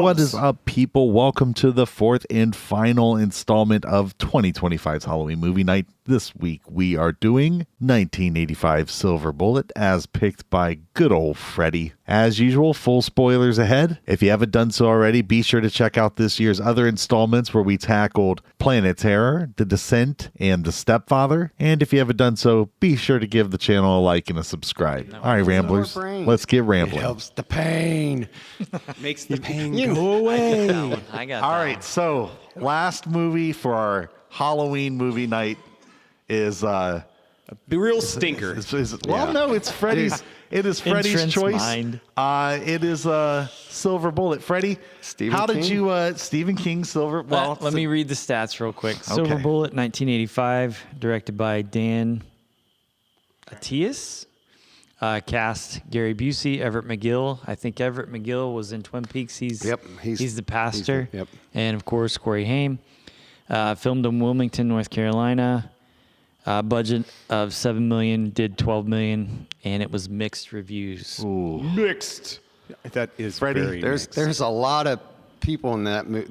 What is up, people? Welcome to the fourth and final installment of 2025's Halloween Movie Night. This week we are doing 1985 Silver Bullet as picked by good old Freddy. As usual, full spoilers ahead. If you haven't done so already, be sure to check out this year's other installments where we tackled Planet Terror, The Descent, and The Stepfather. And if you haven't done so, be sure to give the channel a like and a subscribe. All right, Ramblers, let's get rambling. It helps the pain. Makes the pain go away. I got All right, so last movie for our Halloween movie night is the real stinker. No, it's Freddy's. It is Freddy's Entrance choice. Mind. It is Silver Bullet. Freddie, Stephen King? Stephen King, Silver? Well, Let me read the stats real quick. Silver Bullet, 1985, directed by Dan Attias. Cast Gary Busey, Everett McGill. I think Everett McGill was in Twin Peaks. He's the pastor. And of course, Corey Haim. Filmed in Wilmington, North Carolina. Budget of $7 million, did $12 million, and it was mixed reviews. Ooh. Mixed. That is Freddie, very mixed. There's a lot of people in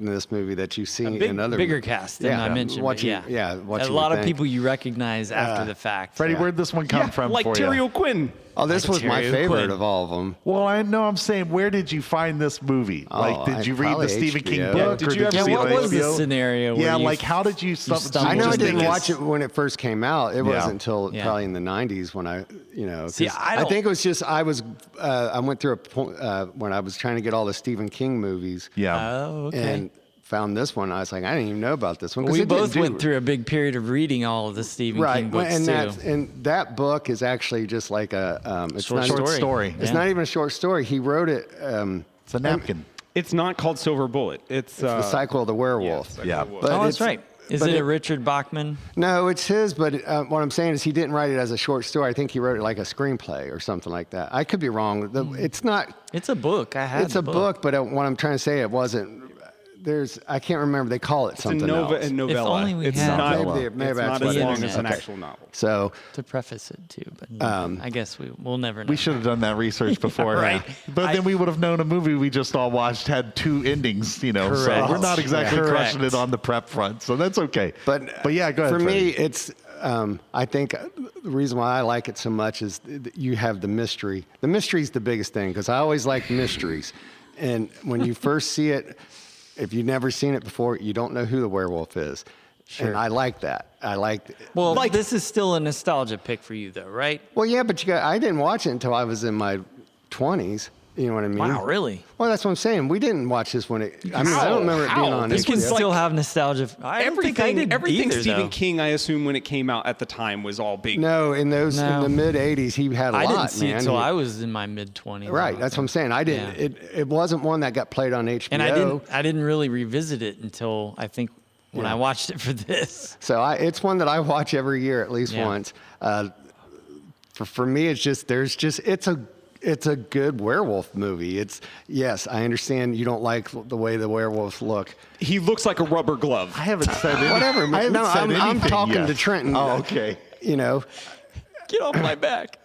this movie that you see in other bigger cast than I mentioned. A lot of people you recognize after the fact. Freddie, where'd this one come from like for Terry you? O'Quinn. Oh, this was my Terry favorite O'Quinn. of all of them. Well, I know I'm saying, where did you find this movie? Did you read the Stephen King book? Did you ever see what it on was the HBO? scenario? Yeah, where how did you stumbled I know I just didn't think watch it when it first came out. It wasn't until Yeah. probably in the 90s when I 'cause See, I think it was just I went through a point when I was trying to get all the Stephen King movies. Yeah. Oh, okay. And found this one. I was like, I didn't even know about this one. 'cause We it didn't both do- went through a big period of reading all of the Stephen King books and too. that book is actually just like a it's Short not story. It's not even a short story. He wrote it. It's a napkin. It's not called Silver Bullet. It's the cycle of the werewolf. Yeah. But Oh, that's it's- right. Is but it a Richard Bachman? No, it's his. But what I'm saying is he didn't write it as a short story. I think he wrote it like a screenplay or something like that. I could be wrong. It's not. It's a book. It's a book, but what I'm trying to say, it wasn't. I can't remember. They call it something else. and novella. If only we it's had not, Maybe it's that's not what as it long is. as an Okay. actual novel. So To preface it too, but I guess we'll never know. We should have done that research before. Right. But then we would have known a movie we just all watched had two endings, So Correct. we're not exactly Correct. crushing it on the prep front. So that's okay. But yeah, go ahead. For Freddie. me, it's. I think the reason why I like it so much is you have the mystery. The mystery is the biggest thing because I always like mysteries. And when you first see it, if you've never seen it before, you don't know who the werewolf is. Sure. And I like that. Well, this is still a nostalgia pick for you, though, right? Well, yeah, but I didn't watch it until I was in my 20s. You know what I mean? Wow, really? Well, that's what I'm saying. We didn't watch this when it. I don't remember it being on You can HBO. still have nostalgia. I don't think I did Everything either, Stephen though. King, I assume, when it came out at the time, was all big. No, in the mid 80s, he had a I lot. didn't see man. it until I was in my mid 20s. Right, that's what I'm saying. I didn't. Yeah. It wasn't one that got played on HBO. And I didn't really revisit it until I think when I watched it for this. So it's one that I watch every year at least once. For me, it's a good werewolf movie. Yes, I understand you don't like the way the werewolves look. He looks like a rubber glove. I haven't said anything. Whatever. I haven't said I'm anything talking yet. to Trenton. Oh, okay. Get off my back.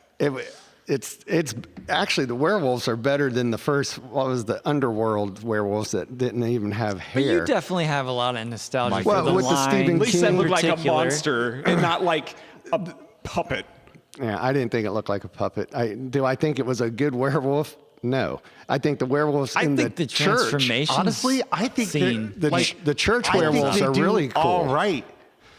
It's actually the werewolves are better than the first. What was the underworld werewolves that didn't even have hair? But you definitely have a lot of nostalgia for Well, the with the line. Stephen At least that King looked like a particular. monster and not like a puppet. Yeah, I didn't think it looked like a puppet. Do I think it was a good werewolf? No. I think the werewolves in think the church. transformation. Honestly, I think scene. The church I think werewolves they are do really cool. all right.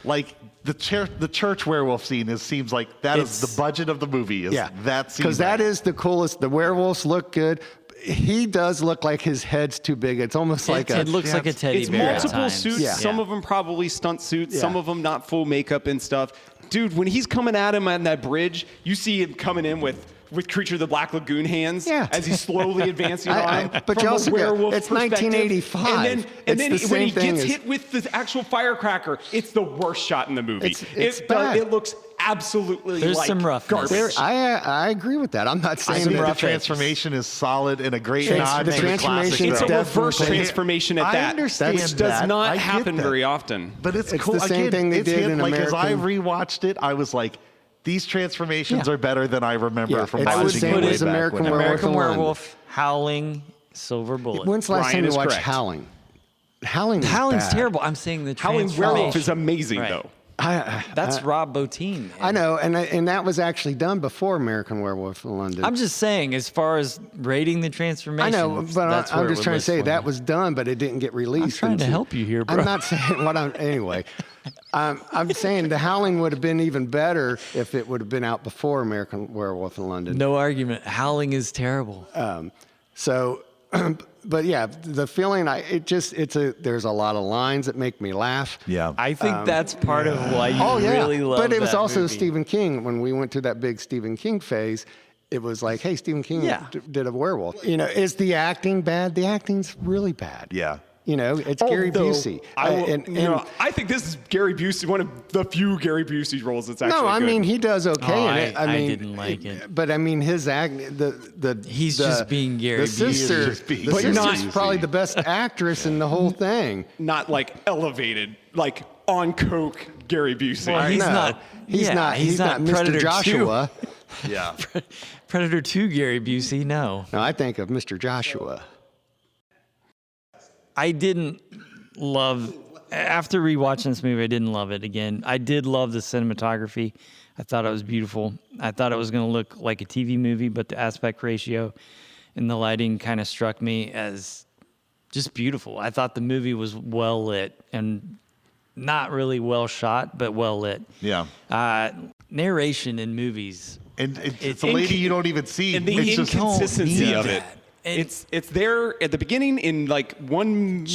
Like the church werewolf scene seems like that is the budget of the movie. That scene. Because that is the coolest. The werewolves look good. He does look like his head's too big. It's almost like it looks like a teddy It's bear. multiple at times. suits. Yeah. Some of them probably stunt suits. Yeah. Some of them not full makeup and stuff. Dude, when he's coming at him on that bridge, you see him coming in with Creature of the Black Lagoon hands as he's slowly advancing on him. But from you also a werewolf it's perspective. 1985. And then It's the when he same thing gets as- hit with the actual firecracker, it's the worst shot in the movie. It's bad. It looks absolutely There's some roughness. garbage. I agree with that. I'm not I saying think that the transformation is solid and a great nod the to the classic. transformation It's a definitely- reverse transformation at I that, understand which does that. not I get happen that. very often. But it's It's cool. the same Again, thing they it's did hit, in like, as I American- rewatched it, I was like, these transformations Yeah. are better than I remember Yeah, from it's the watching same it way as back American when I- Werewolf. American in London. Werewolf, Howling, Silver Bullet. When's the last Ryan time you is watched correct. Howling? Howling's Howling's bad. terrible. I'm saying the Howling transformation. Werewolf is amazing, Right. though. That's Rob Bottin. I know, and that was actually done before American Werewolf in London. I'm just saying, as far as rating the I transformation, know, but that's I'm where it just would trying to list say for that me. was done, but it didn't get released. trying to help you here, bro. I'm not saying what I'm. Anyway, I'm saying the Howling would have been even better if it would have been out before American Werewolf in London. No argument. Howling is terrible. So, but yeah, the feeling there's a lot of lines that make me laugh. Yeah. I think that's part of why you really love But it was that also movie. Stephen King. When we went through that big Stephen King phase, it was like, hey, Stephen King Yeah. did a werewolf. You know, is the acting bad? The acting's really bad. Yeah. You know, it's Gary Although, Busey. I think this is Gary Busey, one of the few Gary Busey roles that's actually no, I good. mean he does okay Oh, in it. I mean, didn't like it. But I mean his act, He's just being Gary The Busey. sister, Just being the Gary sister's Busey. probably the best actress in the whole thing. not like elevated, like on coke Gary Busey. Well, he's No, not. He's yeah, not. He's not Mr. Predator 2. Joshua. Yeah. Predator 2 Gary Busey, no. No, I think of Mr. Joshua. I didn't love, after rewatching this movie, I didn't love it again. I did love the cinematography. I thought it was beautiful. I thought it was going to look like a TV movie, but the aspect ratio and the lighting kind of struck me as just beautiful. I thought the movie was well lit and not really well shot, but well lit. Yeah. Narration in movies. And it's a lady you don't even see. And the It's just- inconsistency need of it. that. And- It's there at the beginning in like one moment.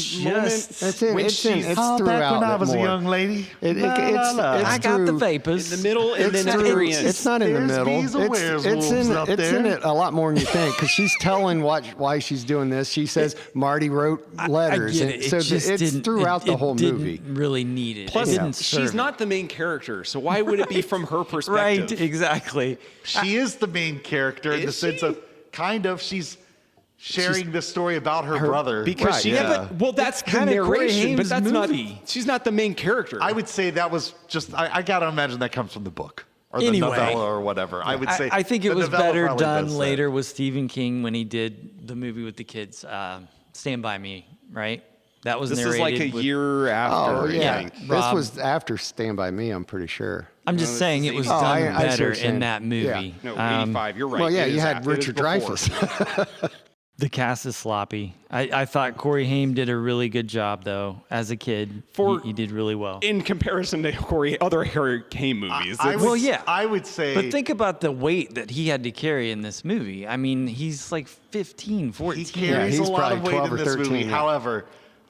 That's it. when It's in. she's It's Oh, back throughout when I it was a more. young lady. It's I got the through- vapors. in the middle and It's then at the through- very end. It's not in the There's middle. bees and It's werewolves in up it's in there. it a lot more than you think because she's telling why she's doing this. She says Marty wrote letters, I and get it. so It just it's didn't, throughout the whole didn't movie. really need it. Plus, it didn't serve she's it. not the main character, so why would it be from her perspective? Right, exactly. She is the main character in the Is sense she? of she's sharing the story about her brother. Because Right, she, yeah. but well, that's the kinda Corey narration, but Haim's that's movie. not. She's not the main character. I would say that was just, I got to imagine that comes from the book or the Anyway. novella or whatever. I would say. I think it the was novella better probably done does that. later with Stephen King when he did the movie with the kids, Stand By Me, right? That was this is narrated like a with- year after. Oh I yeah, think. this Rob. was after Stand By Me. I'm pretty sure. I'm just saying it was Oh, done I see what better you're saying. in that movie. No, 85. You're right. Well, yeah, It you is had after- it is Richard before. Dreyfuss. The cast is sloppy. I thought Corey Haim did a really good job, though. As a kid, he did really well. In comparison to other Harry Kane movies, I it's- would, Well, yeah. I would say. But think about the weight that he had to carry in this movie. I mean, he's like 15, 14. he carries he's a lot of probably weight 12 in or this 13, movie. yeah. However,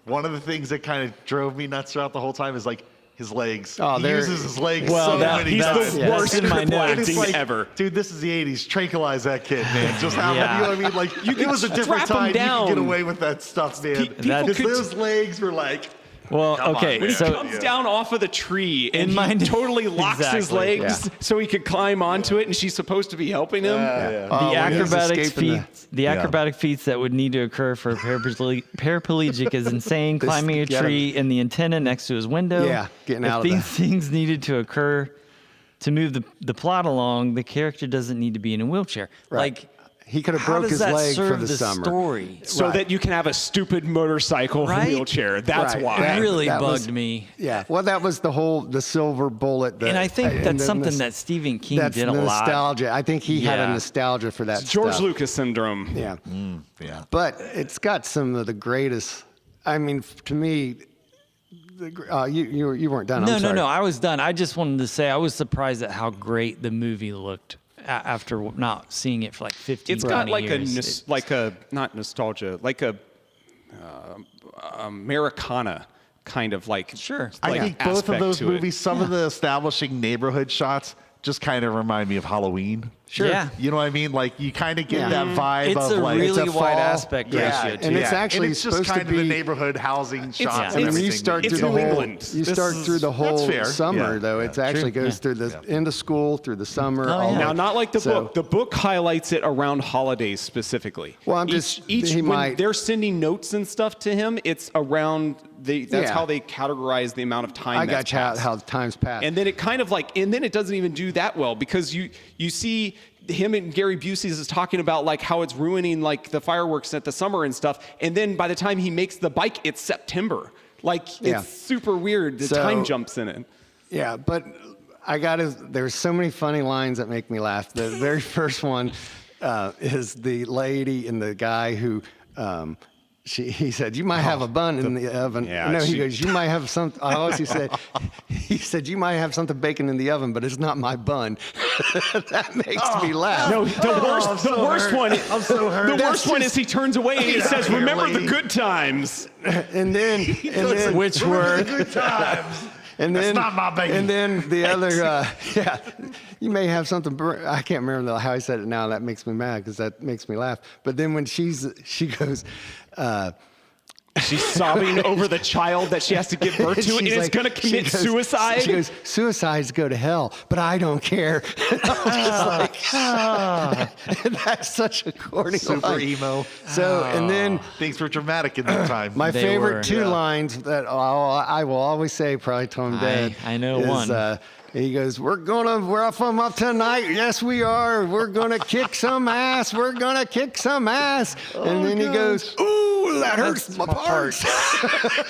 one of the things that kind of drove me nuts throughout the whole time is like his legs. Oh, he they're- uses his legs Well, so that- many he's times. the yeah, worst that's in my cripple notes. It's acting like, ever. dude, this is the 80s. Tranquilize that kid, man. Just how, Yeah. you know what I mean? Like, it was a different strap him time. You could down. get away with that stuff, man. people Because could- those legs were like, Well, Come on, okay, man. so comes down off of the tree and In my- he totally locks his Exactly. legs Yeah. so he could climb onto it, and she's supposed to be helping him. Oh, the when he's acrobatic escaping feats, the acrobatic feats that would need to occur for a paraplegic is insane. Climbing a yeah. tree in the antenna next to his window. Yeah, getting if out of these that. things needed to occur to move the plot along, the character doesn't need to be in a wheelchair. Right. Like, He could have how broke does his that leg serve for the summer. story? So Right. that you can have a stupid motorcycle Right? wheelchair. That's Right. why. That- It really that bugged was- me. Yeah, well, that was the silver bullet. And I think and that's the something nos- that Stephen King that's did a the lot. nostalgia. I think he had a Yeah. nostalgia for that George stuff. Lucas syndrome. Yeah, yeah. but it's got some of the greatest. I mean, to me, you weren't done. No, I'm no, sorry. no. I was done. I just wanted to say I was surprised at how great the movie looked after not seeing it for like 15, It's got 20 like years. not nostalgia, like a Americana kind of like. Sure. I like, think both of aspect those to it. movies, some of the establishing neighborhood shots just kind of remind me of Halloween. Sure. Yeah. You know what I mean? Like you kind of get that vibe It's of a like really it's a wide fall. aspect ratio too. And it's actually and it's just supposed kind to of the be neighborhood housing shots. I And mean, you everything start that through you the do. whole. England. You This start is- through the that's whole fair. summer, Yeah. though. It Yeah. actually True. goes through the end of school, through the summer. Oh, all yeah. Now, that. not like the So- book. The book highlights it around holidays specifically. Well, I'm just- he when might- they're sending notes and stuff to him, it's around that's Yeah. how they categorize the amount of time. I that's got you passed. how time's passed. And then it kind of like, and then it doesn't even do that well because you see him and Gary Busey is talking about like how it's ruining like the fireworks at the summer and stuff. And then by the time he makes the bike, it's September. Like Yeah. it's super weird. The So- time jumps in it. Yeah, but there's so many funny lines that make me laugh. The very first one is the lady and the guy who, he said, you might have a bun in the oven. Yeah, No, he goes, you might have some, I always he said, you might have something baking in the oven, but it's not my bun. That makes me laugh. No, the worst one. I'm so hurt. The worst one is he turns away and he says, "Remember the good times." And then Which were Good times. And then, That's not my baby. And then the other, you may have something. I can't remember how I said it now. That makes me mad because that makes me laugh. But then when she goes, She's sobbing over the child that she has to give birth to, and she's is like- going to commit she goes- suicide. She goes, suicides go to hell, but I don't care. I'm just like, and that's such a corny Super line. emo. So, and then Things were dramatic in that time. my They favorite were. two Yeah. lines that I will always say, probably till I'm dead. I know is, one. He goes, we're from up tonight. Yes, we are. We're going to kick some ass. We're going to kick some ass. And then he goes, ooh, that hurts my parts.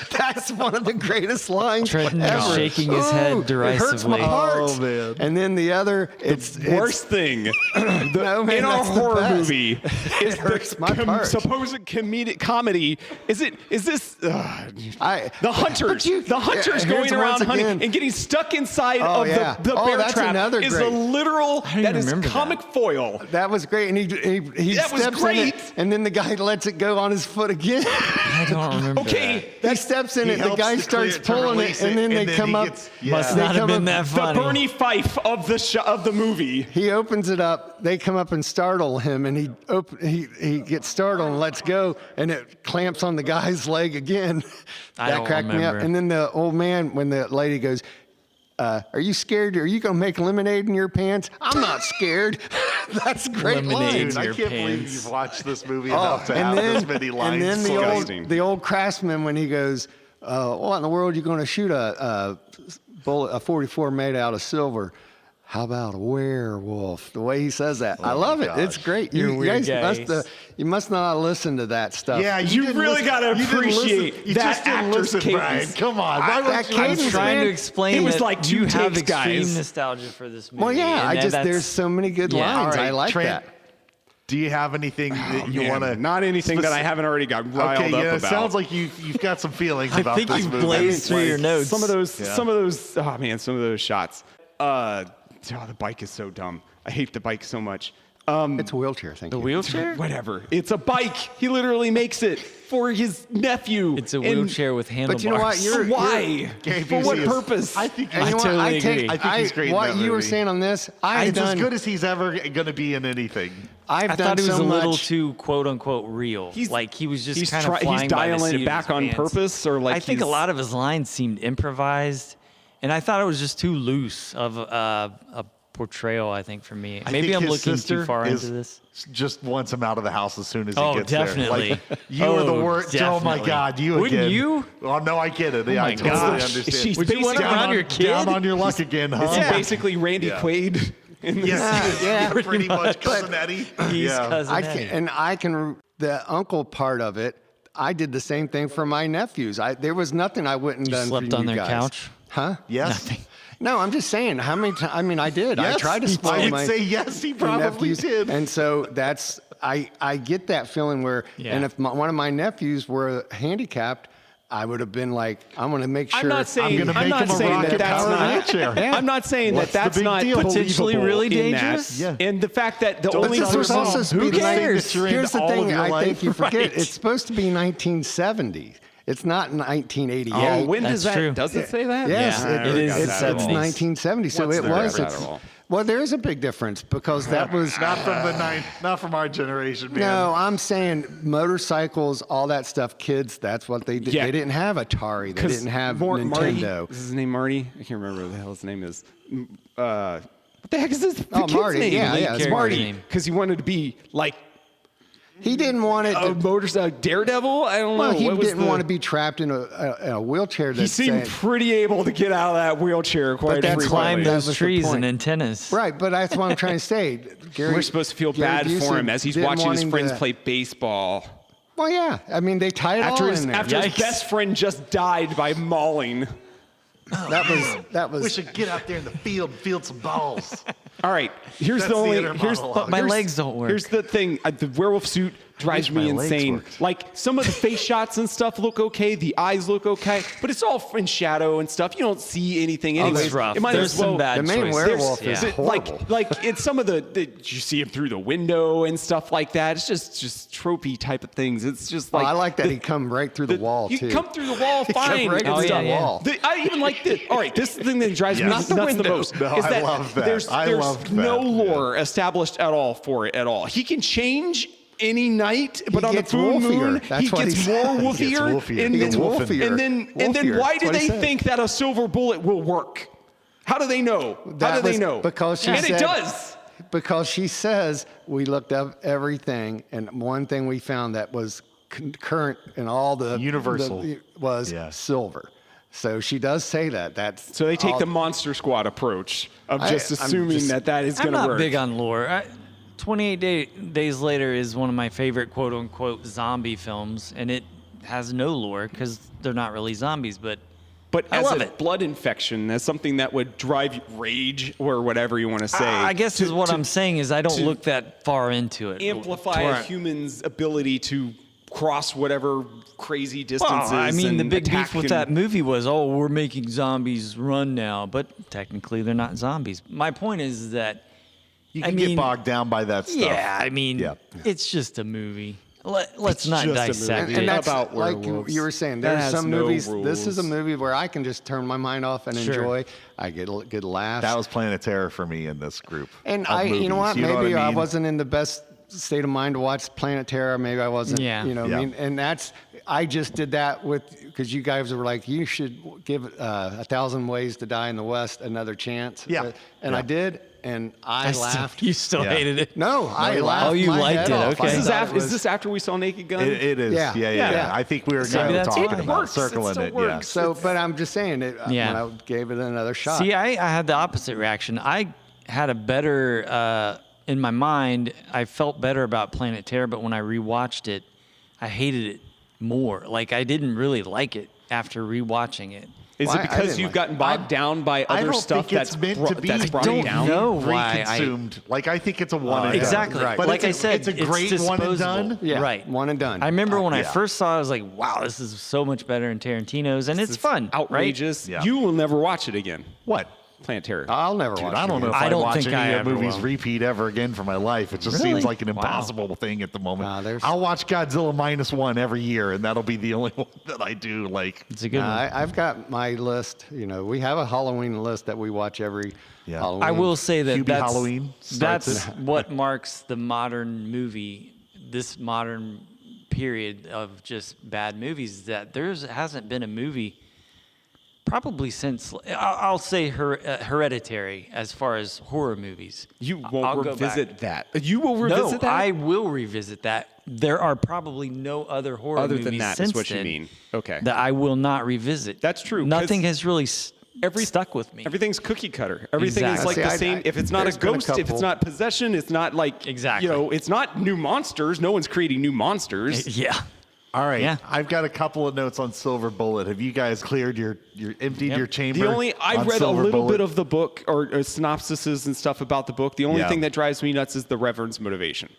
That's one of the greatest lines Trenton ever. shaking his head Ooh, It hurts my derisively. parts. Oh, man. And then the other, it's Worst thing no, man, in our that's the horror best. movie is hurts my parts. supposed comedic comedy. Is this the hunters? but The hunters here's going around once hunting again- and getting stuck inside Oh, of yeah. the Oh, bear that's trap another is great- a literal. didn't That is remember that. comic foil. That was great, and he That was steps in great. it, and then the guy lets it go on his foot again. I don't remember. Okay, He steps in He it, the helps guy to starts clear- to pulling release it, and then it, they and then come he up. gets- Must they not have come been up- that the funny. Bernie Fife of the movie. He opens it up. They come up and startle him, and he gets startled and lets go, and it clamps on the guy's leg again. I That don't cracked me up. remember. And then the old man, when the lady goes, "Are you scared? Are you gonna make lemonade in your pants?" I'm not scared. That's a great Lemonade. line. Dude, I your can't believe pants. you've watched this movie enough to and have then, this many lines. and then Disgusting. the old craftsman, when he goes, what in the world are you going to shoot a 44 made out of silver? How about a werewolf? The way he says that, I love it. It's gosh. great. You're a You weird guys guy. you must not listen to that stuff. Yeah, You didn't really listen- gotta you didn't appreciate listen- you that just didn't actor's listen, Brian. cadence. Come on. Why that would you I'm cadence, listen? trying man. to explain It was that like two you have takes, extreme guys. nostalgia for this movie. Well, yeah. and that's- There's so many good Yeah. lines. All right, I like Trent, that. Do you have anything that you Man, want to? not anything that I haven't already got riled Okay, up yeah, it about. sounds like you've got some feelings I about think this you movie. blazed through your notes. Some of those, Yeah. some of those. Oh man, some of those shots. The bike is so dumb. I hate the bike so much. It's a wheelchair. Thank The you. wheelchair? Whatever. It's a bike. He literally makes it for his nephew. It's a And wheelchair with handlebars. But you know what? Why? Gary For what Busey is- purpose? I think And you know what? totally I take, agree. I think he's great in What that you were movie. saying on this, I've It's done. as good as he's ever going to be in anything. I've I done thought he was so a little much. too quote unquote real. Like he was just he's kind of he's flying by the dialing seat it of back his on pants. purpose, or like I think a he's- lot of his lines seemed improvised, and I thought it was just too loose of a portrayal. I think for me, I maybe think I'm his looking sister too far is into this. Just wants him out of the house as soon as he Oh, gets definitely. there. Like, you are the Oh, worst. Oh my definitely. God, you Wouldn't again. you? Oh no, I get it. Yeah, I my totally gosh. understand. She's Would you want to basically run your kid? Down on your luck again, huh? Is he basically Randy Yeah. Quaid? In this? Yes, Yeah, pretty much cousin Eddie. He's yeah. cousin Eddie. I can the uncle part of it. I did the same thing for my nephews. There was nothing I wouldn't You done slept for on you their guys. couch? Huh? Yes. No, I'm just saying. How many times? I mean, I did. I Yes, tried to I spoil would my say yes, he probably nephews. did. And so that's I get that feeling where. Yeah. And if one of my nephews were handicapped, I would have been like, I'm going to make sure. I'm not saying. gonna I'm make not him a saying rocket that that's powered not. wheelchair. Yeah. I'm not saying What's that the that's big not deal? Potentially believable really in dangerous? that. Yeah. And the fact that the Don't only tell But it's your also mom. supposed Who to be the cares? thing- You're Here's into the all of thing your I life. think you forget. Right. It's supposed to be 1970. It's not 1988. Oh, when does That's that? true. Does it say that? Yes, Yeah, it is. I It's forgot that. 1970. So What's it the was. difference It's, at all? Well, there is a big difference because that was not from our generation, man. No, I'm saying motorcycles, all that stuff. Kids, that's what they did. Yeah. They didn't have Atari. They didn't have Marty, Nintendo. is his name Marty? I can't remember what the hell his name is. What the heck is this? Oh, kid's Marty. name? Yeah, it's Marty. Because he wanted to be like He didn't want it. a motorcycle Daredevil. I don't Well, know. he What was didn't want to be trapped in a wheelchair. He seemed pretty able to get out of that wheelchair quite that's frequently. Climb That those was the trees point. and antennas. Right, but that's what I'm trying to say. Gary, We're supposed to feel Gary bad Busey for him as he's didn't watching want his him friends to- play baseball. Well, yeah. I mean, they tied it After all his, in there. after his best friend just died by mauling. That was. We should get out there in the field some balls. All right, here's That's the the only. inner Here's monologue. My here's- legs don't work. Here's the thing: the werewolf suit drives me my legs insane. worked. Like some of the face shots and stuff look okay, the eyes look okay, but it's all in shadow and stuff. You don't see anything. Anyways, it's rough. It might There's as well. some bad The main choices. werewolf There's- is horrible. like it's some of the you see him through the window and stuff like that. It's just tropey type of things. It's just like I like that he come right through the wall you too. come through the wall He come fine. right and through stuff. the wall. I even like this. All right, this is the thing that drives me Yes. nuts the most. No, is I that love that. There's I loved no that. lore established at all for it at all. He can change any night, but on the gets full wolfier. moon, That's he what gets he said. more He gets wolfier. wolfier. And He then gets wolfier. And then Wolfier. why That's do what he they said. think that a silver bullet will work? How do they know? How That do they was know? because she and said- it does. Because she says we looked up everything, and one thing we found that was concurrent in all the Universal. was Yes. silver. So she does say that. That's So they take all- the Monster Squad approach of just I'm assuming just- that is I'm going to not work. big on lore. 28 Days Later is one of my favorite quote-unquote zombie films, and it has no lore because they're not really zombies, but But I as love a it. blood infection, as something that would drive you rage or whatever you want to say. I guess is what I'm saying is I don't to look that far into it. amplify To where a human's ability to cross whatever crazy distances. Well, I mean, the and big attack beef with and- that movie was, we're making zombies run now, but technically they're not zombies. My point is that, You can get bogged down by that stuff. yeah, I mean, Yeah. it's just a movie. Let's not just a dissect movie. it. and that's about like werewolves. you were saying. That There's has some no movies. This is a rules. movie where I can just turn my mind off and Sure. enjoy. I get a good laugh. That was Planet Terror for me in this group. And of you know what? movies. Maybe I mean? wasn't in the best state of mind to watch Planet Terror. Maybe I wasn't. Yeah. You know what Yeah. I mean? And I just did that because you guys were like, you should give 1,000 Ways to Die in the West another chance. Yeah. And I Yeah. did, and I laughed. You still Yeah. hated it. No, I you laughed. laughed? Oh, you my liked head it, off. okay. I Is this, thought after, it was- is this after we saw Naked Gun? It is. Yeah. Yeah. I think we were Maybe kind of that's talking fine. about It works. It circling still it. works. So, but I'm just saying it. Yeah. When I gave it another shot. See, I had the opposite reaction. I had a better, in my mind, I felt better about Planet Terror, but when I rewatched it, I hated it more. Like, I didn't really like it after rewatching it. Is Well, it I because didn't you've like gotten bogged down by I other don't stuff think it's that's meant to be. that's brought I you don't down? know why Reconsumed. Like I think it's a one and done. Exactly. But Like I it's said, it's a great one and disposable. done. Yeah. Right. One and done. I remember when I yeah. first saw it, I was like, wow, this is so much better than Tarantino's, and it's fun, Outrageous. Yeah. You will never watch it again. What? Planet Terror. I'll never Dude, watch I don't it know if again. I I don't watch think any I of ever movies will. repeat ever again for my life. It just Really? seems like an Wow. impossible thing at the moment. Nah, there's- I'll watch Godzilla -1 every year, and that'll be the only one that I do. Like, It's a good one. I've got my list. You know, we have a Halloween list that we watch every Yeah. Halloween. I will say that QB that's, Halloween starts that's it. what marks the modern movie, this modern period of just bad movies, that hasn't been a movie probably since, I'll say Hereditary as far as horror movies. You I'll won't go revisit back. that. You will revisit No, that? I will revisit that. There are probably no other horror Other movies than that is since what you then mean. Okay. that I will not revisit. That's true, 'cause Nothing has really stuck with me. Everything's cookie cutter. Everything is like Exactly. the See, same. If it's not a there's been a ghost, if it's couple- not possession, it's not like, Exactly. you know, it's not new monsters. No one's creating new monsters. Yeah. all right, Yeah. I've got a couple of notes on Silver Bullet. Have you guys cleared your emptied Yep. your chamber? I on read a Silver little Bullet? bit of the book or synopsises and stuff about the book. The only Yeah. thing that drives me nuts is the Reverend's motivation.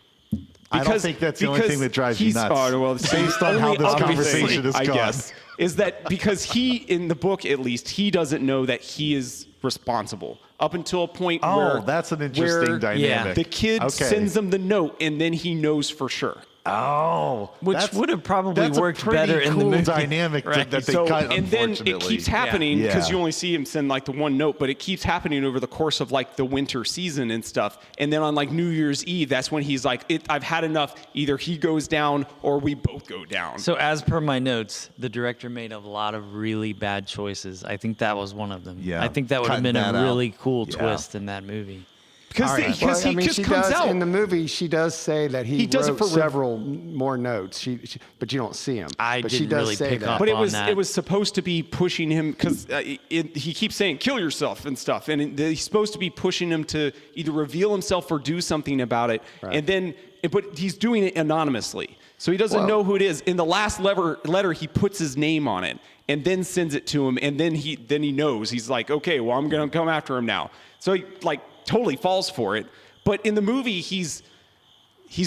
I don't think that's the only thing that drives you he's- nuts. Oh, well, Based on how only this other conversation thing, has I gone. guess, is that because he, in the book at least, he doesn't know that he is responsible up until a point Oh, where that's an interesting where dynamic. The kid Okay. sends him the note, and then he knows for sure. Oh, which would have probably that's worked a pretty better in the cool movie. dynamic that they cut. And then it keeps happening because Yeah. you only see him send like the one note, but it keeps happening over the course of like the winter season and stuff. And then on like New Year's Eve, that's when he's like, I've had enough. Either he goes down or we both go down. So as per my notes, the director made a lot of really bad choices. I think that was one of them. Yeah. I think that would have Cutting been that a out. really cool Yeah. twist in that movie. Because he just comes out. in the movie. She does say that he does it wrote for several more notes. She, but you don't see him. I but she didn't does really say pick that. up But on that. it was supposed to be pushing him because he keeps saying kill yourself and stuff, and he's supposed to be pushing him to either reveal himself or do something about it. Right. And then, but he's doing it anonymously, so he doesn't know who it is. In the last letter, he puts his name on it and then sends it to him, and then he knows. He's like, okay, well, I'm gonna come after him now. So he like totally falls for it. But in the movie, he's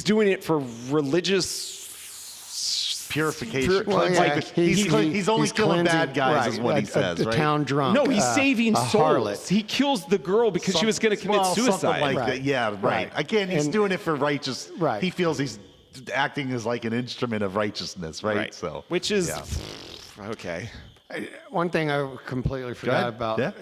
doing it for religious purification. Well, yeah, He's only killing cleansing- bad guys, is what he a says, right? town drunk. No, he's saving a souls. harlot. He kills the girl because she was going to commit Something suicide. like Right. that. Yeah, right. Right. Again, he's And- doing it for righteous. Right. He feels he's acting as like an instrument of righteousness, right? Right. So, Which is yeah. okay. One thing I completely forgot ahead. about, Yeah.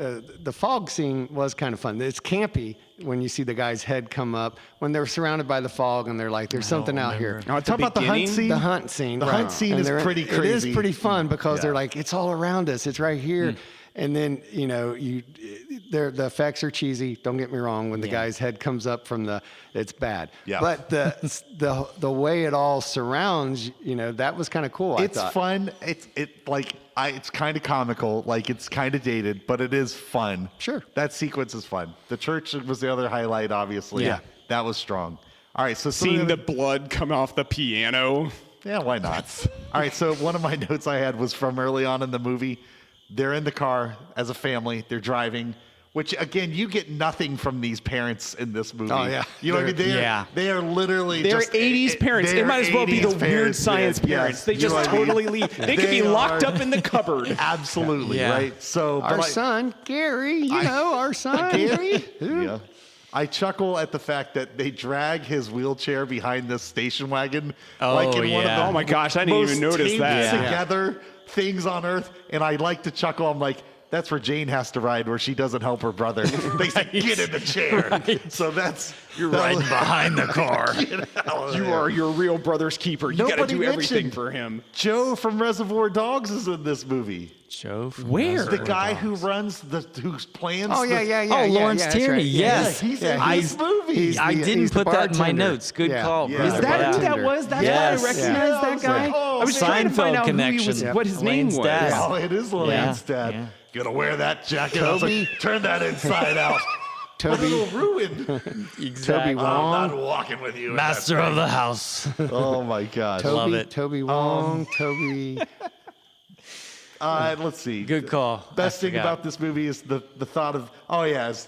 the fog scene was kind of fun. It's campy when you see the guy's head come up, when they're surrounded by the fog and they're like, there's something out here. Now, at Talk about the hunt beginning, scene. The hunt scene. The right. hunt scene And is they're- pretty It crazy. is pretty fun because Yeah. they're like, it's all around us. It's right here. And then, you know, the effects are cheesy. Don't get me wrong. When the guy's head comes up from it's bad. Yeah. But the way it all surrounds, you know, that was kind of cool. It's I thought. fun. It's kind of comical. Like it's kind of dated, but it is fun. Sure. That sequence is fun. The church was the other highlight, obviously. Yeah. That was strong. All right. So some of seeing the blood come off the piano. Yeah, why not? All right, so one of my notes I had was from early on in the movie. They're in the car as a family. They're driving, which, again, you get nothing from these parents in this movie. Oh, yeah. You know what I mean? They are literally They're just 80s parents. It they're might as well be the 80s weird parents, science yes, parents. yes. They You just know what I mean? totally leave. They could be locked up in the cupboard. Absolutely, Yeah. right? So, Our son, Gary, our son. Gary? Yeah. I chuckle at the fact that they drag his wheelchair behind this station wagon. Oh, like in one of yeah. the Oh my gosh, I didn't most even notice taped that. Yeah. together things on Earth. And I like to chuckle. I'm like, that's where Jane has to ride, where she doesn't help her brother. They say, get in the chair. So you're riding behind the car. You are your real brother's keeper. You got to Nobody do everything mentioned for him. Joe from Reservoir Dogs is in this movie. Joe from Where? Reservoir The guy Dogs. who runs who plans. Oh, the, yeah. Oh, yeah, Lawrence that's Tierney, right. yes. He's in I- this movie. I he's didn't the put that in my bartender. notes. Good Yeah. call. Yeah. Bruce. Is that who Bartender. that was? That's Yes. why I recognized Yeah, I that was guy. like, oh, I was trying to find Seinfeld out connection. what his name Lane's was. dad. Oh, it is Lillian's Yeah. dad. Yeah. Gonna wear that jacket. I was Toby. like, turn that inside out. A little ruined. Exactly. Toby Wong. I'm not walking with you. in that Master of the house. thing. Oh my gosh. Love it. Toby Wong, Toby. Let's see. Good call. Best I thing forgot. about this movie is the thought of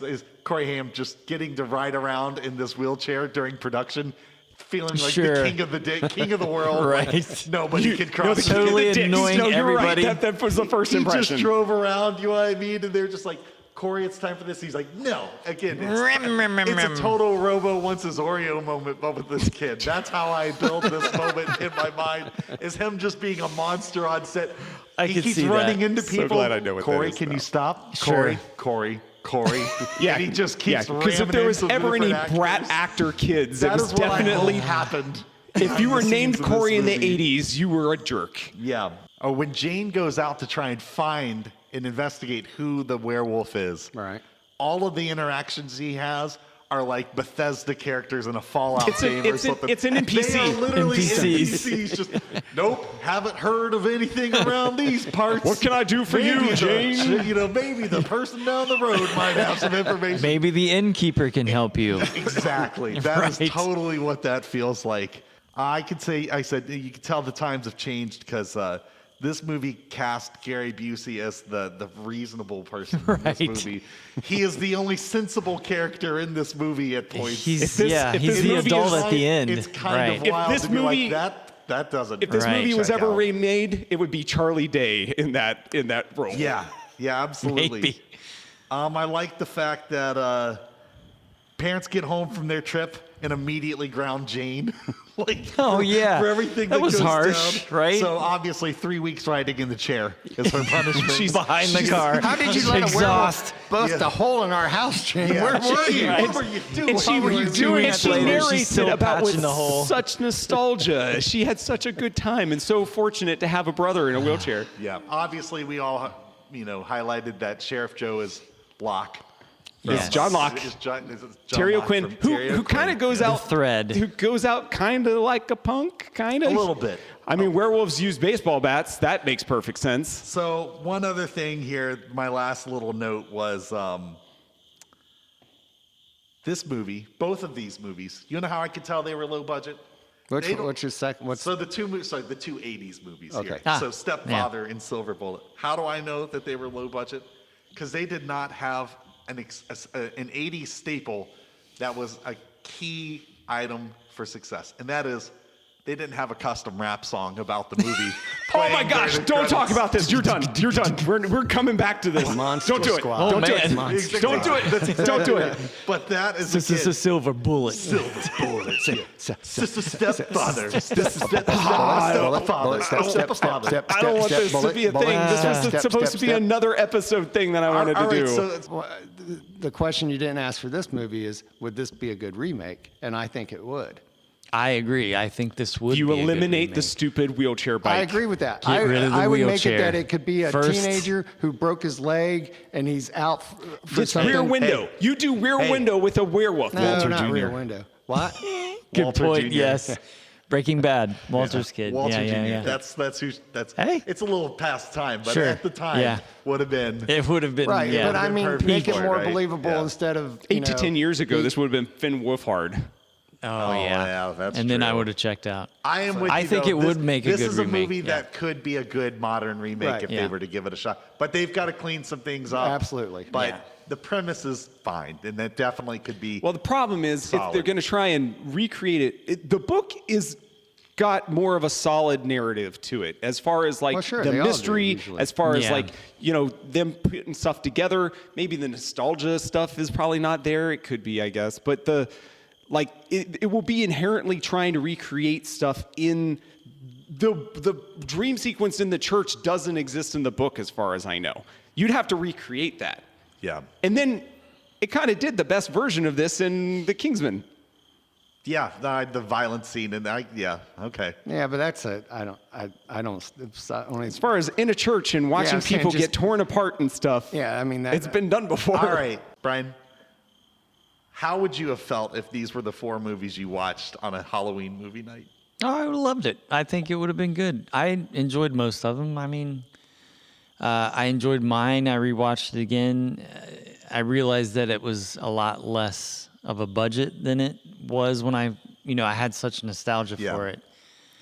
is Corey Haim just getting to ride around in this wheelchair during production, feeling like Sure. the king of the day, king of the world. Right. Like, nobody can cross. the totally Dicks. annoying No, you're right. everybody. That was the first He impression. just drove around. You know what I mean? And they're just like, Corey, it's time for this. He's like, no. Again, it's a total Robo wants his Oreo moment, but with this kid. That's how I build this moment in my mind, is him just being a monster on set. I He could keeps see running that. into So people. glad I know what that Corey, is can now. you stop? Sure. Corey. Yeah, And he just keeps because if ramming there was into ever any different brat actors. actor kids, it That was is what definitely I hope happened. If you were behind the named scenes of this Corey in the movie. 80s, you were a jerk. Yeah. Oh, when Jane goes out to try and find and investigate who the werewolf is, Right. all of the interactions he has are like Bethesda characters in a Fallout game or something. It's an NPC. They are literally NPCs. NPCs. Just nope, haven't heard of anything around these parts. What can I do for you, Maybe Jane? maybe the person down the road might have some information. Maybe the innkeeper can help you. Exactly. That is Right. totally what that feels like. I said you can tell the times have changed because this movie cast Gary Busey as the reasonable person in Right. this movie. He is the only sensible character in this movie at points. He's If this he's the movie adult is at the end. It's kind right. of If wild this to be movie- like that doesn't. If this Right. movie was check ever out. remade, it would be Charlie Day in that role. Yeah, absolutely. Maybe. I like the fact that parents get home from their trip and immediately ground Jane. Oh, yeah. for everything That was goes harsh, down. right? So obviously 3 weeks riding in the chair is her punishment. She's behind the car. How did you let a werewolf bust a hole in our house, Jane? Yeah. Where were you? What were you doing? And she, What were you doing? and she Later, she's narrates still it about patching with the hole. such nostalgia. She had such a good time and so fortunate to have a brother in a wheelchair. Yeah. Obviously, we all, highlighted that Sheriff Joe is Locke. It's John Locke. Is John Terry Locke O'Quinn, from who Terry kind O'Quinn. of goes out Thread. who goes out kind of like a punk, kind of A little bit. I mean, werewolves use baseball bats. That makes perfect sense. So one other thing here, my last little note was this movie, both of these movies. You know how I could tell they were low budget? What's your second? So the two 80s movies Okay. here. So Stepfather and Silver Bullet. How do I know that they were low budget? Because they did not have an 80s staple that was a key item for success, and that is they didn't have a custom rap song about the movie. Oh my gosh! Don't talk about this. You're done. You're done. We're coming back to this. Monster Don't do it. Squad. Don't do man. it. Exactly. Don't do it. That's Don't do it. But that is This is a silver bullet. Silver Bullet. Stepfather. Stepfather. I don't want this to be a thing. This was supposed to be another episode thing that I wanted to do. Well, the question you didn't ask for this movie is, would this be a good remake? And I think it would. I agree. I think this would You be a good eliminate the remake. stupid wheelchair bike. I agree with that. Get rid of the I would make wheelchair. it that it could be a First- teenager who broke his leg and he's out for It's something. Rear Window. You do Rear Window with a werewolf. No, Walter not Jr. Rear Window. What? Good Walter point. Jr. Yes. Breaking Bad. Walter's kid. Walter yeah, Jr. yeah. That's who. Hey. It's a little past time, but Sure. at the time Yeah. would have been. It would have been. Right, Yeah. but I mean, perfect make it for it, more right? believable Yeah. instead of 8 to 10 years ago, this would have been Finn Wolfhard. Oh, yeah. yeah, that's and then I true. would have checked out. I am with I you, think though. it would make a this good is a remake, movie yeah. that could be a good modern remake Right. if Yeah. they were to give it a shot. But they've got to clean some things up. Absolutely. But Yeah. the premise is fine, and that definitely could be. Well, the problem is if Solid. they're going to try and recreate it, the book is got more of a solid narrative to it as far as like Well, sure, the they all do, mystery, usually. as far as Yeah. like, them putting stuff together. Maybe the nostalgia stuff is probably not there. It could be, I guess. But it will be inherently trying to recreate stuff in the dream sequence in the church doesn't exist in the book as far as I know. You'd have to recreate that. yeah. And then it kind of did the best version of this in The Kingsman. Yeah, the violent scene, and okay. Yeah, but that's I don't. It's only, As far as in a church and watching I'm saying people just- get torn apart and stuff. yeah, I mean, It's been done before. All right, Brian. How would you have felt if these were the 4 movies you watched on a Halloween movie night? Oh, I would have loved it. I think it would have been good. I enjoyed most of them. I mean, I enjoyed mine. I rewatched it again. I realized that it was a lot less of a budget than it was when I had such nostalgia Yeah. for it.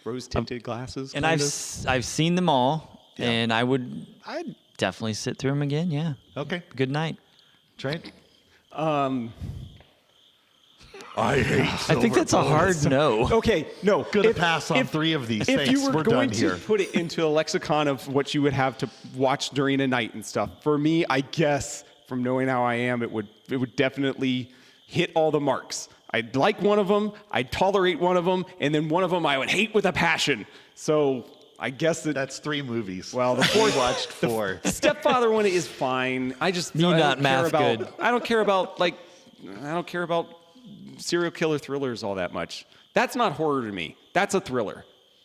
Rose tinted glasses. And kind I've seen them all, Yeah. and I'd definitely sit through them again. Yeah. Okay, Good night. Trent. of. I hate. I think that's a hard no. Okay, no. Gonna pass on 3 of these. If Thanks. you were We're going done to here. put it into a lexicon of what you would have to watch during a night and stuff, for me, I guess from knowing how I am, it would definitely hit all the marks. I'd like one of them, I'd tolerate one of them, and then one of them I would hate with a passion. So I guess That's 3 movies. well, the we fourth watched 4. The Stepfather one is fine. I just Me I not don't math care about, good. I don't care about serial killer thrillers all that much. That's not horror to me. That's a thriller.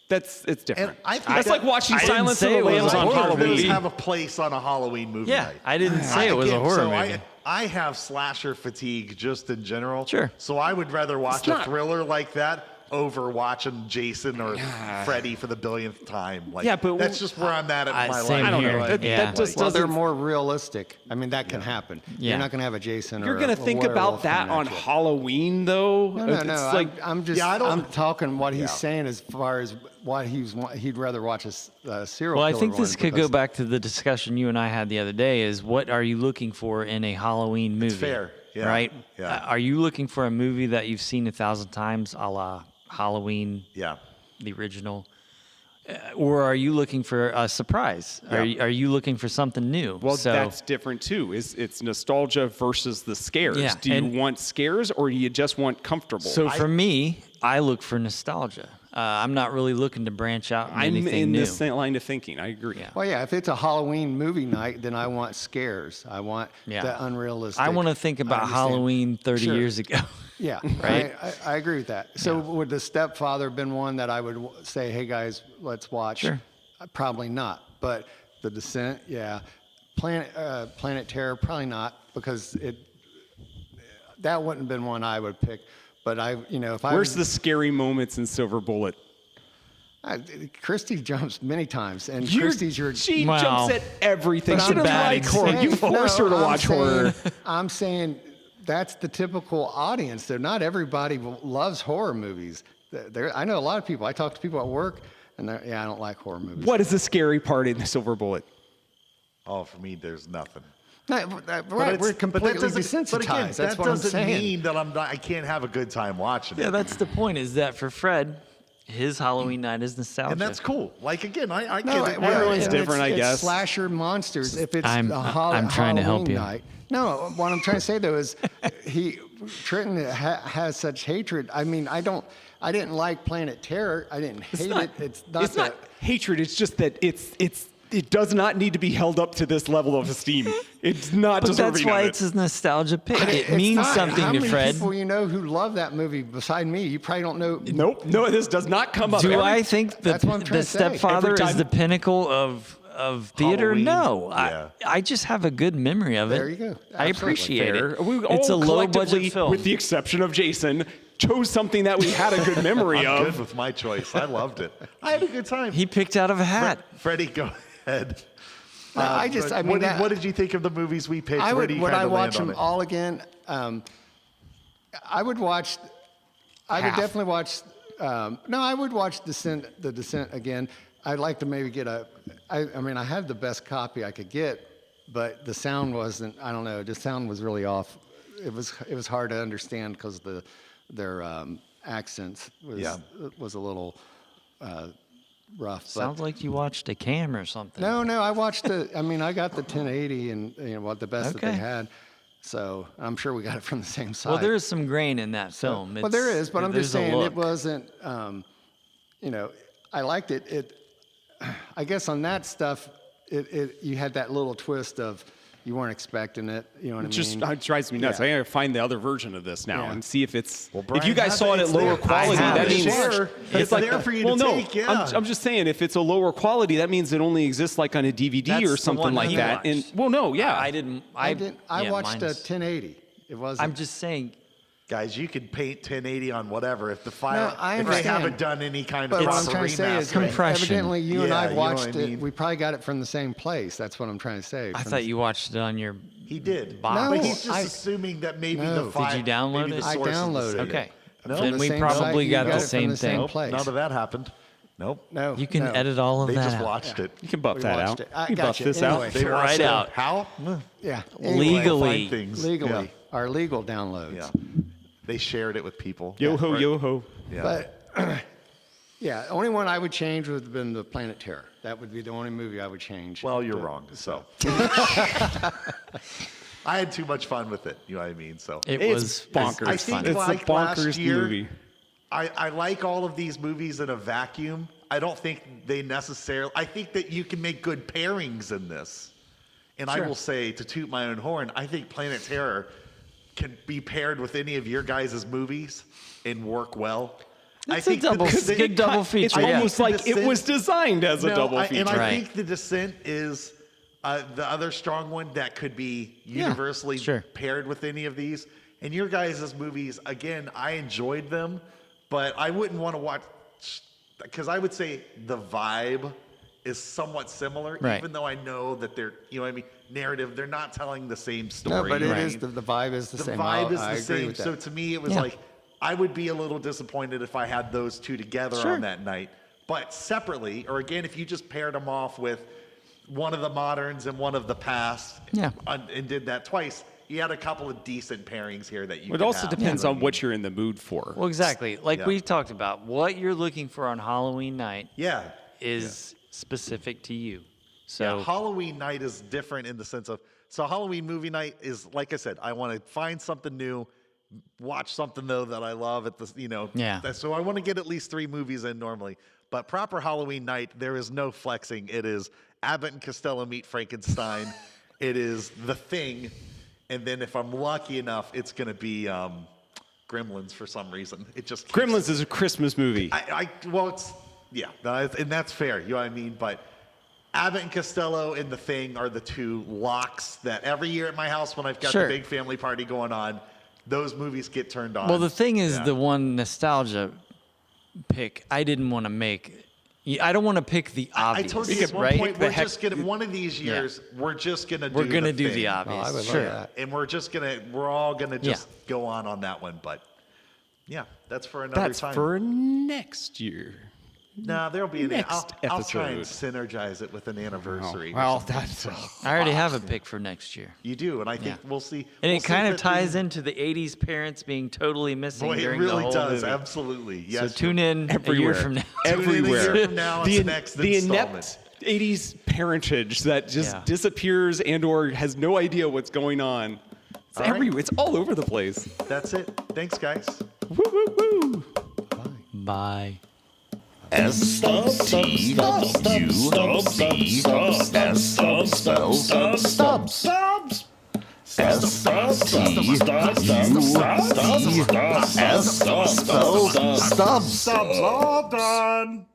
It's different. And I think That's that- like watching I didn't Silence of say the it was Lambs a on horror Halloween. Movies movie. have a place on a Halloween movie Yeah, night. I didn't say it was a horror movie. I have slasher fatigue just in general. Sure. So I would rather watch not- a thriller like that over watching Jason or Freddy for the billionth time. Like, Yeah, but that's just where I'm at in my same life. I don't know. here. That, Yeah. that just well, they're doesn't. more realistic. I mean, that can happen. Yeah. You're not going to have a Jason. You're or gonna a think werewolf about that coming on at you. Halloween, though. No, It's like I'm just. Yeah, I don't- I'm talking what he's Yeah. saying as far as what he'd rather watch a serial Well, I killer think this one could go because- back to the discussion you and I had the other day is what are you looking for in a Halloween movie? fair, yeah, Right? yeah. Are you looking for a movie that you've seen 1,000 times, a la Halloween, Yeah. the original? Or are you looking for a surprise? Yeah. Are you looking for something new? Well, So- that's different too. It's nostalgia versus the scares. Yeah, Do you and- want scares or do you just want comfortable? So for me, I look for nostalgia. I'm not really looking to branch out into anything I'm in new. this line of thinking. I agree. Yeah. Well, yeah, if it's a Halloween movie night, then I want scares. I want the unrealistic. I want to think about Halloween 30 years ago. Yeah, right? I agree with that. So would The Stepfather have been one that I would say, hey, guys, let's watch? Sure. Probably not. But The Descent, yeah. Planet Terror, probably not, because that wouldn't have been one I would pick. But Where's the scary moments in Silver Bullet? Christy jumps many times, and She jumps at everything. She doesn't like horror. You forced her to watch horror. I'm saying that's the typical audience. Not everybody loves horror movies. I know a lot of people. I talk to people at work, and I don't like horror movies. What is the scary part in the Silver Bullet? Oh, for me, there's nothing. We're completely desensitized. But again, that's that what I'm doesn't saying. mean that I can't have a good time watching it. Yeah, that's the point, is that for Fred, his Halloween night is nostalgia. And that's cool. Like, again, I No, get it. Everyone's different, I guess. It's slasher monsters. If it's I'm trying to help Halloween you. night. No, what I'm trying to say though is, Trenton has such hatred. I mean, I didn't like Planet Terror. I didn't hate it. It's not hatred. It's just that it does not need to be held up to this level of esteem. It's not But deserving that's why of it. it's a nostalgia pick. It It's means not. something How to many Fred. people you know who love that movie beside me? You probably don't know. Nope. No, this does not come up. Do I think That's what I'm trying the to say. Stepfather Every is time- the pinnacle of theater? Halloween, No. yeah. I just have a good memory of it. There you go. I Absolutely. appreciate Fair. it. We It's a all low collectively, budget film. with the exception of Jason, chose something that we had a good memory I'm good of. with my choice. I loved it. I had a good time. He picked out of a hat. Freddie, go ahead. No, What did you think of the movies we picked? Would kind I of watch land on them it? all again? I would watch. I would definitely watch. No, I would watch The Descent again. I'd like to maybe get I had the best copy I could get, but the sound wasn't. I don't know. The sound was really off. It was hard to understand because their accents was a little rough. Sounds like you watched a cam or something. No, I watched I got the 1080 and the best that they had. So I'm sure we got it from the same side. Well, there is some grain in that film. Well, there is, but I'm just there's a saying look. it wasn't. I liked it. I guess on that stuff, you had that little twist of you weren't expecting it. You know what I mean? It drives me nuts. Yeah. I gotta find the other version of this now and see if it's. Well, if Brian you guys has saw it. it at It's lower there. quality, I have that it. means It's there for you to take, yeah. I'm just saying, if it's a lower quality, that means it only exists like on a DVD That's or the something one like he that. watched. And I didn't. I yeah, watched a mine's- 1080. It wasn't. I'm just saying. Guys, you could paint 1080 on whatever if the file. I if they understand. haven't done any kind of But what I'm proper trying to say is, remastering. compression. evidently you and Yeah, I you know watched what I it. mean? We probably got it from the same place. That's what I'm trying to say. I From thought the- you watched it on your. He did. No, but he's just I- assuming that maybe No. the file. Did you download maybe it? the I source is the downloaded same. it. Okay. No, From Then the we same probably site, got you the it from same the same thing. place. None of that happened. Nope. No, You can no. edit all of They that just out. watched it. you can buff We that watched out. it. I You can buff gotcha. this Anyway. out. They Right watched it. out. How? Yeah. Legally. Find things. Legally. Yeah. Our legal downloads. Yeah. They shared it with people. Yo ho, Right. yo ho. Yeah. But yeah, the only one I would change would have been the Planet Terror. That would be the only movie I would change. Well, you're wrong. So I had too much fun with it. You know what I mean? So It It's was bonkers. I think It's a like bonkers last year, movie. I like all of these movies in a vacuum. I don't think they necessarily. I think that you can make good pairings in this. And I will say, to toot my own horn, I think Planet Terror can be paired with any of your guys' movies and work well. It's I a double, good double feature. It's yeah. almost like it was designed as a double feature. And I Right. think The Descent is the other strong one that could be universally sure. paired with any of these. And your guys' movies, again, I enjoyed them, but I wouldn't want to watch, because I would say the vibe is somewhat similar, Right. even though I know that they're, you know what I mean, narrative, they're not telling the same no, story. but it right? is the vibe is the The same. vibe is I the agree same. with that. So to me, it was Yeah. like, I would be a little disappointed if I had those two together Sure. on that night. But separately, or again, if you just paired them off with one of the moderns and one of the past, Yeah. and did that twice, you had a couple of decent pairings here that you. It could also have. depends You know on what you're in the mood for. Well, exactly. Like Yeah. we talked about, what you're looking for on Halloween night Yeah. is specific to you. So So Halloween night is different in the sense of, so Halloween movie night is, like I said, I want to find something new watch something though that I love at the, Yeah. So I want to get at least 3 movies in normally. But proper Halloween night, there is no flexing. It is Abbott and Costello Meet Frankenstein. It is The Thing, and then if I'm lucky enough, it's going to be Gremlins for some reason. It just keeps, Gremlins is a Christmas movie. And that's fair. You know what I mean? But Abbott and Costello and The Thing are the 2 locks that every year at my house when I've got the big family party going on, those movies get turned on. Well, The Thing is the one nostalgia pick I didn't want to make. I don't want to pick the obvious. I told you at one right? point, we're just gonna one of these years, we're just gonna do the obvious. I would sure. love that. And we're all gonna just go on that one. But yeah, that's for another time. That's for next year. No, there'll be I'll try and episode. synergize it with an anniversary. Well, that's. I already have a pick for next year. You do, and I think we'll see. And we'll it see kind if of ties into the 80s parents being totally missing Boy, it during really the whole does. movie. Absolutely. Yes. So tune in a year from now. Everywhere. A year from now, it's the the next the installment. inept 80s parentage that just disappears and or has no idea what's going on. It's everywhere. It's all over the place. That's it. Thanks, guys. Woo, woo, woo. Bye. S-T-U-B-S spells Stubbs. S-T-U-B-S spells Stubbs. All done.